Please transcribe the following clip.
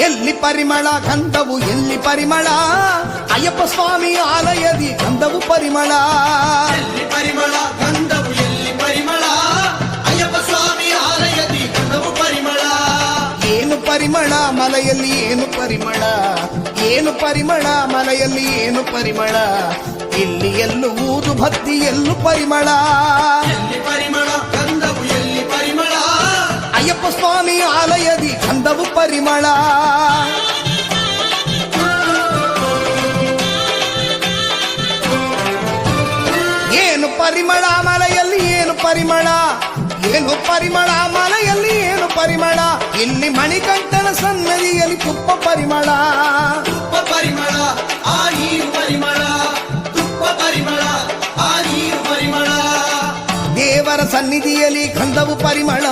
ಎಲ್ಲಿ ಪರಿಮಳ ಗಂಧವು ಎಲ್ಲಿ ಪರಿಮಳ ಅಯ್ಯಪ್ಪ ಸ್ವಾಮಿ ಆಲಯದಿ ಗಂಧವು ಪರಿಮಳ ಎಲ್ಲಿ ಪರಿಮಳ ಗಂಧವು ಎಲ್ಲಿ ಪರಿಮಳ ಅಯ್ಯಪ್ಪ ಸ್ವಾಮಿ ಆಲಯದಿ ಗಂಧವು ಪರಿಮಳ ಏನು ಪರಿಮಳ ಮಲೆಯಲ್ಲಿ ಏನು ಪರಿಮಳ ಏನು ಪರಿಮಳ ಮಲೆಯಲ್ಲಿ ಏನು ಪರಿಮಳ ಇಲ್ಲಿ ಎಲ್ಲೂ ಊದು ಭಕ್ತಿ ಎಲ್ಲೂ ಪರಿಮಳ ಎಲ್ಲಿ ಪರಿಮಳ ಗಂಧವು ಎಲ್ಲಿ ಪರಿಮಳ ಅಯ್ಯಪ್ಪ ಸ್ವಾಮಿ ಆಲಯದಿ ಗಂಧವು ಪರಿಮಳ ಏನು ಪರಿಮಳ ಮಲೆಯಲ್ಲಿ ಏನು ಪರಿಮಳ ಏನು ಪರಿಮಳ ಮಲೆಯಲ್ಲಿ ಏನು ಪರಿಮಳ ಇಲ್ಲಿ ಮಣಿಕಂಠನ ಸನ್ನದಿಯಲ್ಲಿ ತುಪ್ಪ ಪರಿಮಳ ತುಪ್ಪ ಪರಿಮಳ ಆ ನೀರು ಪರಿಮಳ ತುಪ್ಪ ಪರಿಮಳ ಆ ನೀರು ಪರಿಮಳ ದೇವರ ಸನ್ನಿಧಿಯಲ್ಲಿ ಗಂಧವು ಪರಿಮಳ